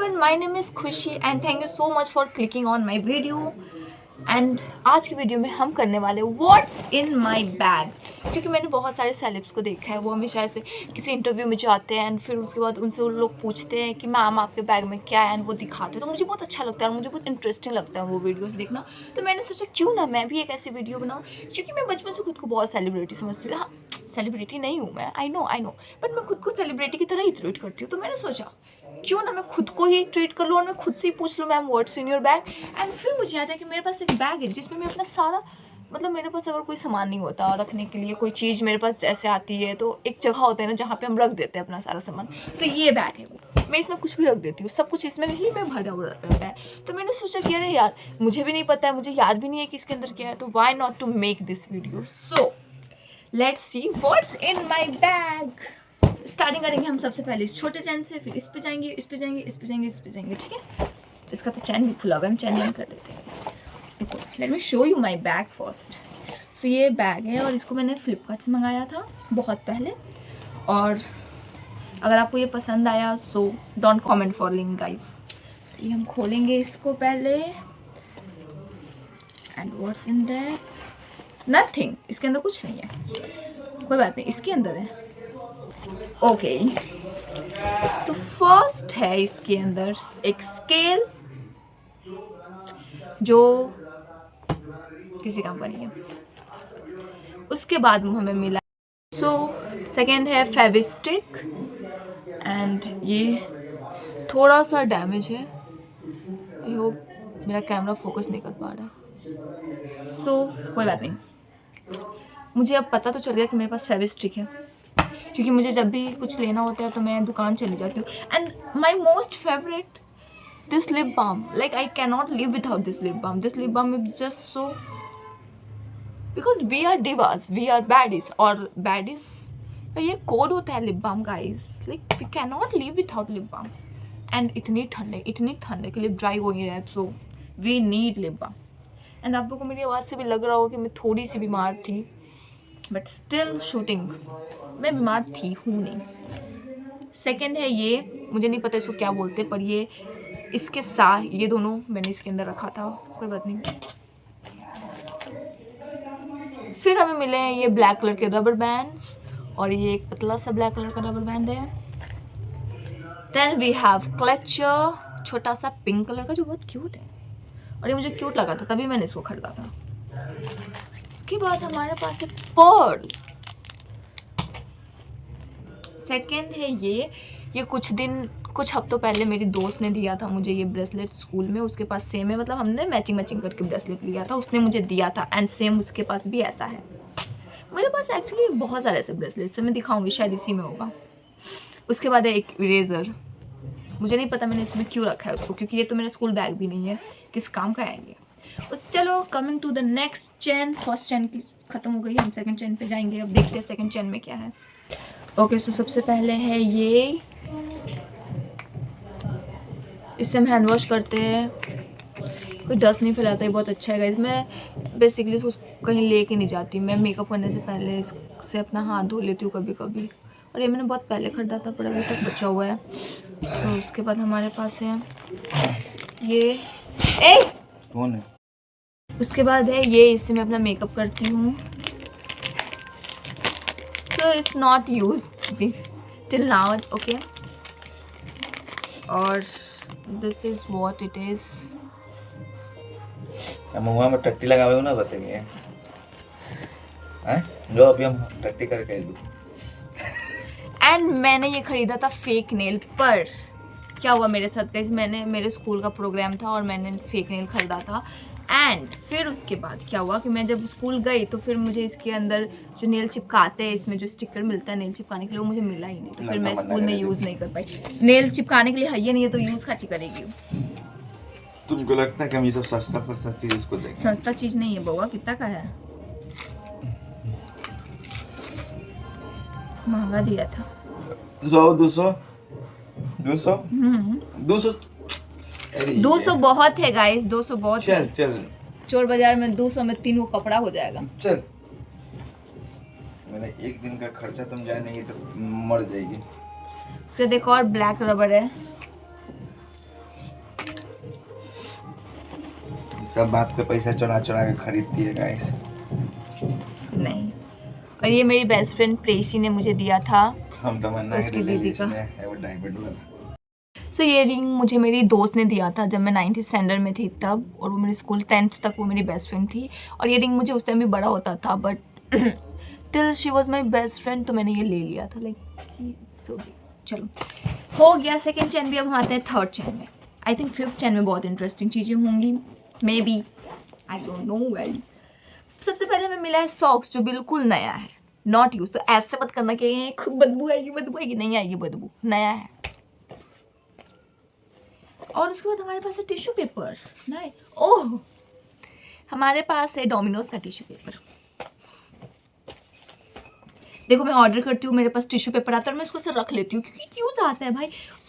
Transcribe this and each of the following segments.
everyone, my name is Khushi and thank you so much for clicking on my video. And आज की video में हम करने वाले व्हाट्स इन माई बैग, क्योंकि मैंने बहुत सारे सेलेब्स को देखा है। वो हमेशा ऐसे किसी इंटरव्यू में जाते हैं एंड फिर उसके बाद उनसे वो लोग पूछते हैं कि मैम आपके बैग में क्या है, एंड वो दिखाते हैं। तो मुझे बहुत अच्छा लगता है और मुझे बहुत इंटरेस्टिंग लगता है वो वीडियोस देखना। तो मैंने सोचा क्यों ना मैं भी एक ऐसी वीडियो बनाऊँ, क्योंकि मैं बचपन से खुद को बहुत सेलिब्रिटी समझती हूँ। हाँ, सेलिब्रिटी नहीं हूँ मैं, आई नो, बट मैं खुद को सेलिब्रिटी की तरह ही ट्रीट करती हूँ। तो मैंने सोचा क्यों ना मैं खुद को ही ट्रीट कर लूँ और मैं खुद से ही पूछ लूँ ma'am what's in your bag. And फिर मुझे याद है कि मेरे पास एक बैग है जिसमें मैं अपना सारा, मतलब मेरे पास अगर कोई सामान नहीं होता रखने के लिए, कोई चीज़ मेरे पास ऐसे आती है तो एक जगह होता है ना जहाँ पे हम रख देते हैं अपना सारा सामान। तो ये बैग है वो, मैं इसमें कुछ भी रख देती हूँ, सब कुछ इसमें ही मैं भरा हुआ रहता है। तो मैंने सोचा कि अरे यार, मुझे भी नहीं पता है, मुझे याद भी नहीं है कि इसके अंदर क्या है, तो why not to make this video. So let's see what's in my bag. Starting करेंगे हम सबसे पहले इस छोटे चैन से, फिर इस पे जाएंगे, इस पे जाएंगे, इस पे जाएंगे, इस पे जाएंगे, ठीक है। जिसका तो चैन भी खुला हुआ है, हम चैन बंद कर देते हैं। Let me show you my bag first. So ये बैग है और इसको मैंने फ्लिपकार्ट से मंगाया था बहुत पहले। और अगर आपको ये पसंद आया so don't comment for link guys. ये हम खोलेंगे इसको पहले। And what's in that? Nothing, इसके अंदर कुछ नहीं है, कोई बात नहीं, इसके अंदर है। ओके, सो फर्स्ट है इसके अंदर एक स्केल जो किसी काम का नहीं है। उसके बाद हमें मिला सेकेंड है फेविस्टिक, एंड ये थोड़ा सा डैमेज है। आई होप मेरा कैमरा फोकस नहीं कर पा रहा। कोई बात नहीं, मुझे अब पता तो चल गया कि मेरे पास फेविस्टिक है, क्योंकि मुझे जब भी कुछ लेना होता है तो मैं दुकान चली जाती हूँ। And my most favourite this lip balm, like I cannot live without this lip balm. This lip balm is just so, because we are divas, we are baddies, और baddies का ये कोड होता है lip balm guys, like we cannot live without lip balm. and इतनी ठंड कि lip dry हो ही रहा है, so we need lip balm. And आप लोगों को मेरी आवाज़ से भी लग रहा होगा कि मैं थोड़ी सी बीमार थी, बट स्टिल शूटिंग मैं बीमार थी हूँ नहीं। सेकेंड है ये, मुझे नहीं पता इसको क्या बोलते, पर ये इसके साथ ये दोनों मैंने इसके अंदर रखा था, कोई बात नहीं। फिर हमें मिले हैं ये ब्लैक कलर के रबर बैंड्स, और ये एक पतला सा ब्लैक कलर का रबर बैंड है। देन वी हैव क्लचर, छोटा सा पिंक कलर का जो बहुत क्यूट है, और ये मुझे क्यूट लगा था तभी मैंने इसको खरीदा था। उसके बाद हमारे पास है पर्ल। सेकेंड है ये कुछ हफ्तों पहले मेरी दोस्त ने दिया था मुझे ये ब्रेसलेट स्कूल में, उसके पास सेम है, मतलब हमने मैचिंग करके ब्रेसलेट लिया था, उसने मुझे दिया था, एंड सेम उसके पास भी ऐसा है। मेरे पास एक्चुअली बहुत सारे ऐसे ब्रेसलेट्स हैं, मैं दिखाऊंगी, शायद इसी में होगा। उसके बाद है एक इरेज़र, मुझे नहीं पता मैंने इसमें क्यों रखा है उसको, क्योंकि ये तो मेरा स्कूल बैग भी नहीं है, किस काम का है ये। चलो coming to the next chain. First chain की ख़त्म हो गई, हम सेकेंड चैन पे जाएंगे। अब देखते हैं सेकेंड चैन में क्या है। ओके, सो सबसे पहले है ये, इससे हम हैंड वॉश करते हैं, कोई डस्ट नहीं फैलाता है, बहुत अच्छा है गाइस। मैं बेसिकली इसको कहीं लेके नहीं जाती, मैं मेकअप करने से पहले इससे अपना हाथ धो लेती हूँ कभी कभी, और ये मैंने बहुत पहले ख़रीदा था पर अभी तक बचा हुआ है। तो उसके बाद हमारे पास है ये कौन है, उसके बाद है ये, इससे मैं अपना मेकअप करती हूँ। So it's not use till now, okay. और this is what it is. मुँह में टट्टी लगावे ना बताइए हैं, जो अभी हम टट्टी करके दो। एंड मैंने ये खरीदा था फेक नेल, पर क्या हुआ मेरे साथ गाइस, मेरे स्कूल का प्रोग्राम था और मैंने फेक नेल खरीदा था। एंड फिर उसके बाद क्या हुआ कि मैं जब स्कूल गई तो फिर मुझे इसके अंदर जो नेल चिपकाते हैं, इसमें जो स्टिकर मिलता है नेल चिपकाने के लिए, वो मुझे मिला ही नहीं, तो फिर मैं स्कूल में यूज़ नहीं कर पाई। नेल चिपकाने के लिए है ही नहीं है, तो यूज़ खाची करेगी। तुमको लगता है कि हम ये सब सस्ता चीज इसको देंगे? सस्ता चीज़ नहीं है बउआ, कितना का है, महंगा दिया था। 200 200 बहुत है गाइस, 200 बहुत चल है। चल चोर बाजार में 200 में 3 कपड़ा हो जाएगा। चल, मैंने एक दिन का खर्चा तुम जानेगी तो मर जाएगी। उससे देखो और ब्लैक रबर है, सब बाप के पैसा चुरा चुरा के खरीदती है गाइस। नहीं, और ये मेरी बेस्ट फ्रेंड प्रेशी ने मुझे दिया था, हम तो मन्ना उसकी के ले दीदी का। है वो डायमंड वाला। सो ये रिंग मुझे मेरी दोस्त ने दिया था जब मैं 9th स्टैंडर्ड में थी तब, और वो मेरी स्कूल 10th तक वो मेरी बेस्ट फ्रेंड थी। और ये रिंग मुझे उस टाइम भी बड़ा होता था, but till she was my best friend, तो मैंने ये ले लिया था। लाइक सो चलो हो गया सेकेंड चैन भी। अब हम आते हैं थर्ड चैन में। आई थिंक फिफ्थ चैन में बहुत इंटरेस्टिंग चीज़ें होंगी, may be, I don't know guys. सबसे पहले हमें मिला है सॉक्स, जो बिल्कुल नया है, नॉट यूज। तो ऐसे मत करना कि खूब बदबू आएगी, नहीं आएगी बदबू, नया है। और उसके बाद हमारे पास है टिश्यू पेपर। नहीं, ओह, हमारे पास है डोमिनोज का टिश्यू पेपर। देखो मैं ऑर्डर करती हूँ, मेरे पास टिश्यू पेपर आता है और मैं इसको से रख लेती हूँ, क्योंकि क्यों आता है भाई,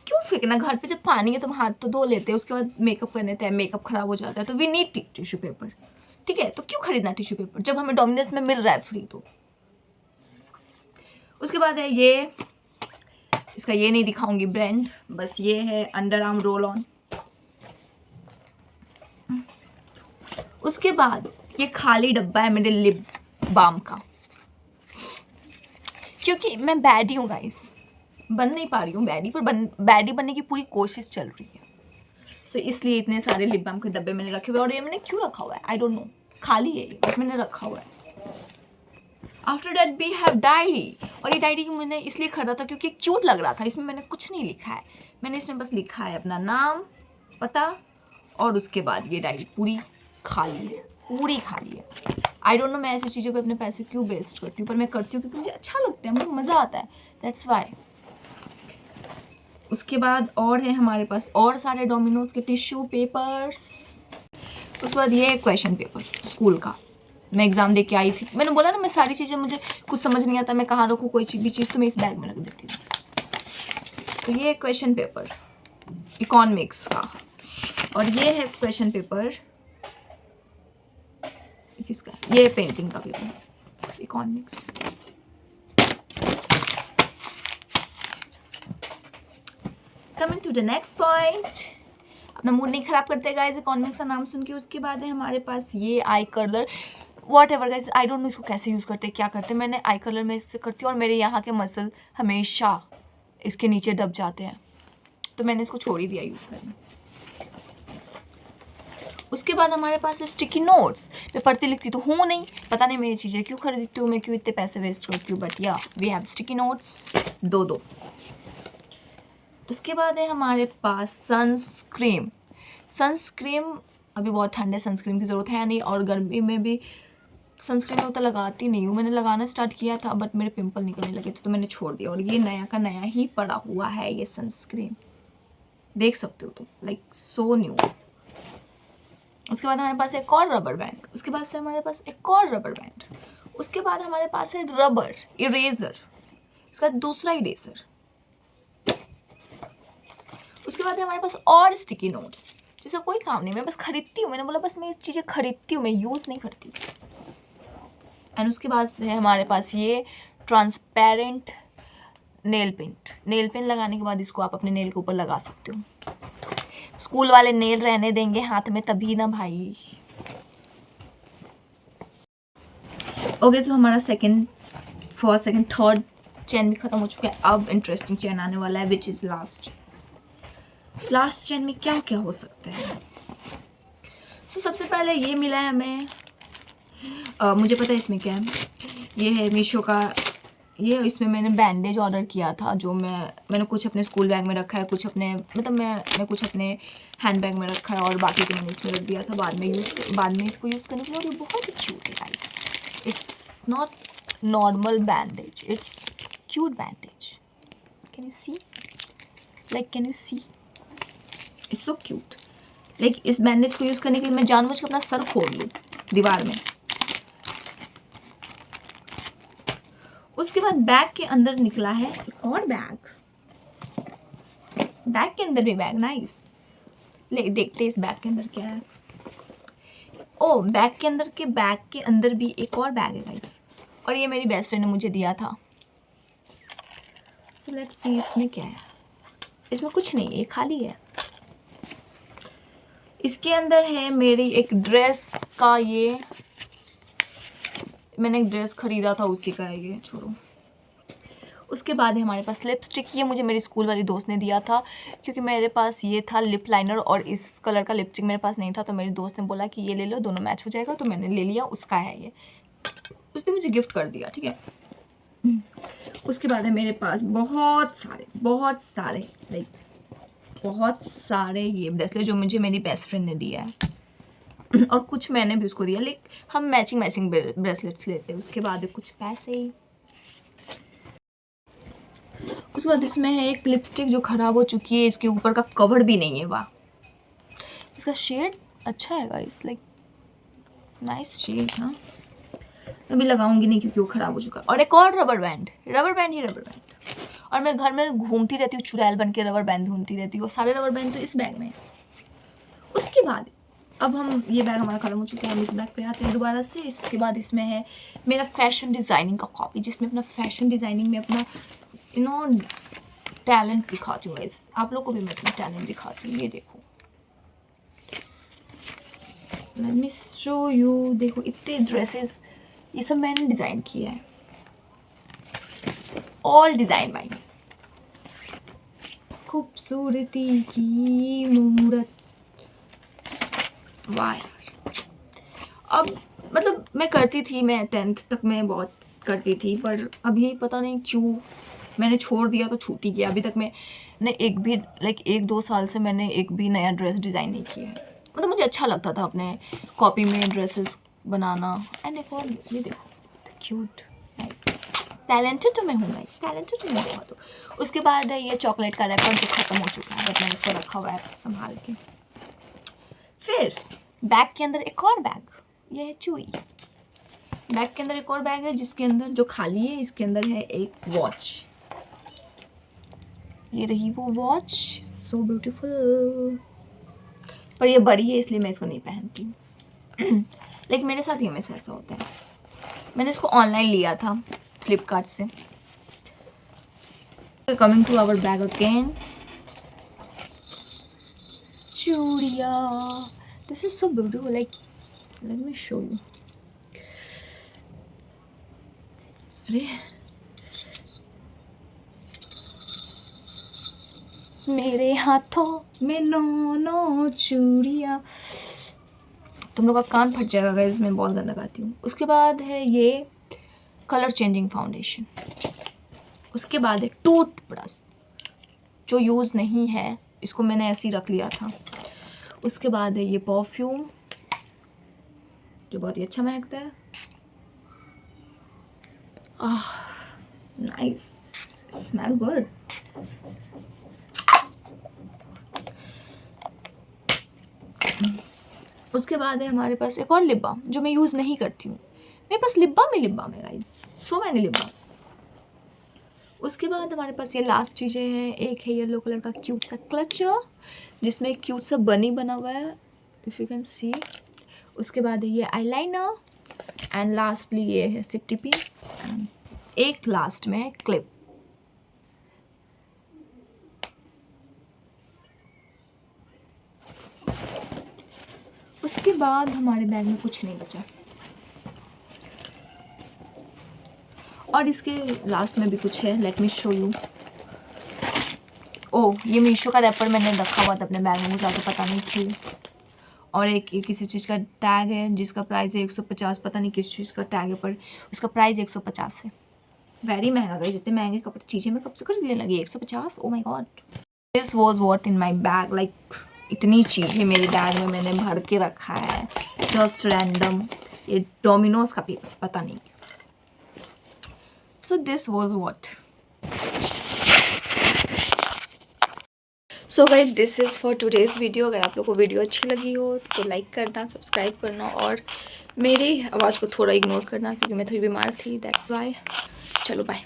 क्यों फेंकना। घर पे जब पानी है तो हम हाथ तो धो लेते हैं, उसके बाद मेकअप करने थे, मेकअप खराब हो जाता है, तो वी नीड टिश्यू पेपर। ठीक है, तो क्यों खरीदना टिश्यू पेपर जब हमें डोमिनोज में मिल रहा है फ्री। तो उसके बाद है ये, इसका ये नहीं दिखाऊंगी ब्रांड, बस ये है अंडर आर्म रोल ऑन। उसके बाद ये खाली डब्बा है मेरे लिप बाम का, क्योंकि मैं बैडी हूँ गाइस, बन नहीं पा रही हूँ बैडी, पर बैडी बनने की पूरी कोशिश चल रही है। सो इसलिए इतने सारे लिप बाम के डब्बे मैंने रखे हुए, और ये मैंने क्यों रखा हुआ है आई डोंट नो, खाली है ये बट मैंने रखा हुआ है। After that we have diary, और ये डायरी मैंने इसलिए खरीदा था क्योंकि क्यूट लग रहा था। इसमें मैंने कुछ नहीं लिखा है, मैंने इसमें बस लिखा है अपना नाम, पता, और उसके बाद ये डायरी पूरी खाली है, पूरी खाली है। आई डोंट नो मैं ऐसी चीज़ों पे अपने पैसे क्यों वेस्ट करती हूँ, पर मैं करती हूँ क्योंकि मुझे अच्छा लगता है, मुझे मज़ा आता है, दैट्स वाई। उसके बाद और है हमारे पास और सारे डोमिनोज के टिश्यू पेपर्स। उसके बाद ये क्वेश्चन पेपर स्कूल का, मैं एग्ज़ाम दे के आई थी। मैंने बोला ना मैं सारी चीज़ें, मुझे कुछ समझ नहीं आता मैं कहाँ रखूँ कोई भी चीज़, तो मैं इस बैग में रख देती हूँ। तो ये क्वेश्चन पेपर इकोनॉमिक्स का, और ये है क्वेश्चन पेपर किसका, ये पेंटिंग का paper economics. Coming to the next point, अपना मूड नहीं खराब करते गाइस इकोनॉमिक्स का नाम सुन के। उसके बाद है हमारे पास ये आई colour, what ever guys, I don't know इसको कैसे यूज़ करते हैं, क्या करते हैं। मैंने आई कलर में इससे करती हूँ, और मेरे यहाँ के मसल हमेशा इसके नीचे दब जाते हैं, तो मैंने इसको छोड़ ही दिया यूज़ करना। उसके बाद हमारे पास है स्टिकी नोट्स। मैं पढ़ती लिखती तो हूँ नहीं, पता नहीं मैं ये चीज़ें क्यों खरीदती हूँ, मैं क्यों इतने पैसे वेस्ट करती हूँ, बट या वी हैव स्टिकी नोट्स, दो। उसके बाद है हमारे पास सनस्क्रीन। अभी बहुत ठंड है, सनस्क्रीन की ज़रूरत है नहीं, और गर्मी में भी सनस्क्रीन मैं उतना लगाती नहीं हूँ। मैंने लगाना स्टार्ट किया था बट मेरे पिंपल निकलने लगे थे, तो मैंने छोड़ दिया। और ये नया का नया ही पड़ा हुआ है ये सनस्क्रीन, देख सकते हो तुम, लाइक सो न्यू। उसके बाद हमारे पास एक और रबर बैंड, उसके बाद से हमारे पास एक और रबर बैंड, उसके बाद हमारे पास है रबर इरेजर, उसके बाद दूसरा इरेजर, उसके बाद है हमारे पास और स्टिकी नोट्स, जिसका कोई काम नहीं, मैं बस खरीदती हूँ। मैंने बोला बस मैं इस चीज़ें खरीदती हूँ, मैं यूज़ नहीं करती। एंड उसके बाद है हमारे पास ये transparent nail paint. Nail paint लगाने के बाद इसको आप अपने नेल के ऊपर लगा सकते हो। स्कूल वाले नेल रहने देंगे हाथ में तभी ना भाई। ओके, तो हमारा फर्स्ट सेकंड थर्ड चैन भी ख़त्म हो चुका है। अब इंटरेस्टिंग चैन आने वाला है, विच इज़ लास्ट चैन में क्या क्या हो सकता है। तो सबसे पहले ये मिला है हमें, मुझे पता है इसमें क्या है। ये है मीशो का, ये इसमें मैंने बैंडेज ऑर्डर किया था, जो मैंने कुछ अपने स्कूल बैग में रखा है, कुछ अपने मैं कुछ अपने हैंड बैग में रखा है, और बाकी तो मैंने इसमें रख दिया था बाद में इसको यूज़ करने के लिए। और ये बहुत ही क्यूट है guys, it's not normal bandage, it's cute bandage. Can you see, it's so cute. Like इस बैंडेज को यूज़ करने के लिए मैं जानबूझ के अपना सर फोड़ लूँ दीवार में। उसके बाद बैग के अंदर निकला है एक और बैग के अंदर भी बैग, नाइस। ले देखते हैं इस बैग के अंदर क्या है। ओ, बैग के अंदर भी एक और बैग है गाइस, और ये मेरी बेस्ट फ्रेंड ने मुझे दिया था। सो लेट्स सी इसमें क्या है। इसमें कुछ नहीं है, ये खाली है। इसके अंदर है मेरी एक ड्रेस का, ये मैंने एक ड्रेस खरीदा था उसी का है ये, छोड़ो। उसके बाद है हमारे पास लिपस्टिक, ये मुझे मेरी स्कूल वाली दोस्त ने दिया था क्योंकि मेरे पास ये था लिप लाइनर और इस कलर का लिपस्टिक मेरे पास नहीं था, तो मेरी दोस्त ने बोला कि ये ले लो, दोनों मैच हो जाएगा, तो मैंने ले लिया, उसका है ये, उसने मुझे गिफ्ट कर दिया, ठीक है। उसके बाद है मेरे पास बहुत सारे लाइक बहुत सारे ये ब्रेसलेट जो मुझे मेरी बेस्ट फ्रेंड ने दिया है और कुछ मैंने भी उसको दिया, लाइक हम मैचिंग ब्रेसलेट्स लेते हैं। उसके बाद कुछ पैसे, उसके बाद इसमें है एक लिपस्टिक जो ख़राब हो चुकी है, इसके ऊपर का कवर भी नहीं है, वाह। इसका शेड अच्छा है गाइस, लाइक नाइस शेड ना, मैं भी लगाऊंगी नहीं क्योंकि वो ख़राब हो चुका है। और एक और रबर बैंड और मैं घर में घूमती रहती हूँ, चुड़ैल बन के रबर बैंड ढूंढती रहती हूँ, और सारे रबर बैंड तो इस बैग में है। उसके बाद अब हम, ये बैग हमारा ख़त्म हो चुका है, हम इस बैग पे आते हैं दोबारा से। इसके बाद इसमें है मेरा फैशन डिज़ाइनिंग का कॉपी, जिसमें अपना फैशन डिज़ाइनिंग में अपना टैलेंट दिखाती हूँ गाइस, आप लोग को भी मैं अपना टैलेंट दिखाती हूँ। ये देखो, लेट मी शो यू, देखो इतने ड्रेसेस, ये सब मैंने डिज़ाइन किया है, ऑल डिज़ाइन बाय मी। खूबसूरती की मूरत, वाह यार। अब मतलब मैं करती थी, मैं 10th तक मैं बहुत करती थी, पर अभी पता नहीं क्यों मैंने छोड़ दिया, तो छूटी गया। अभी तक मैंने एक भी लाइक 1-2 साल से मैंने एक भी नया ड्रेस डिज़ाइन नहीं किया है। मतलब मुझे अच्छा लगता था अपने कॉपी में ड्रेसेस बनाना। एंड देखो, ये देखो क्यूट, नाइस, टैलेंटेड तो मैं हूँ गाइस, टैलेंटेड तो मैं बहुत हूँ। उसके बाद है ये चॉकलेट का रैपर जो ख़त्म हो चुका है, बट मैंने उसको रखा हुआ है संभाल के। फिर बैग के अंदर एक और बैग, ये है चूड़ी। बैग के अंदर एक और बैग है जिसके अंदर, जो खाली है, इसके अंदर है एक वॉच। ये रही वो वॉच, सो ब्यूटीफुल, पर ये बड़ी है इसलिए मैं इसको नहीं पहनती हूँ। लेकिन मेरे साथ ही हमेशा ऐसा होता है। मैंने इसको ऑनलाइन लिया था फ्लिपकार्ट से। Coming to our bag again, चूड़िया, this is so beautiful, like let me show you. अरे मेरे हाथों में 9 चूड़िया, तुम लोग का कान फट जाएगा गाइस, मैं बहुत गंदा गाती हूँ। उसके बाद है ये कलर चेंजिंग फाउंडेशन। उसके बाद है टूथब्रश जो यूज़ नहीं है, इसको मैंने ऐसे ही रख लिया था। उसके बाद है ये परफ्यूम जो बहुत ही अच्छा महकता है, नाइस, स्मेल गुड। उसके बाद है हमारे पास एक और लिप बाम जो मैं यूज़ नहीं करती हूँ। मेरे पास लिप बाम है guys, so many lip balm. उसके बाद हमारे पास ये लास्ट चीज़ें हैं। एक है येलो कलर का क्यूट सा क्लचर जिसमें एक क्यूट सा बनी बना हुआ है, इफ़ यू कैन सी। उसके बाद है ये आईलाइनर एंड लास्टली ये है सिफ्टी पिंस एंड एक लास्ट में है क्लिप। उसके बाद हमारे बैग में कुछ नहीं बचा और इसके लास्ट में भी कुछ है, लेट मी शो यू। ओह, ये मीशो का रैपर मैंने रखा हुआ था अपने बैग में, मुझे पता नहीं क्यों। और एक किसी चीज़ का टैग है जिसका प्राइस है 150, पता नहीं किस चीज़ का टैग है पर उसका प्राइस 150 है। वेरी महंगा गई, जितने महंगे कपड़े चीज़ें मैं कब से खरीदने लगी, 150। Oh my God, this was what in my bag, like इतनी चीज़ें मेरे बैग में मैंने भर के रखा है जस्ट रैंडम। ये डोमिनोज का पेपर, पता नहीं। So this was what. So guys, this is for today's video. अगर आप लोग को वीडियो अच्छी लगी हो तो लाइक करना, सब्सक्राइब करना और मेरी आवाज़ को थोड़ा इग्नोर करना क्योंकि मैं थोड़ी बीमार थी, दैट्स वाई। चलो बाय।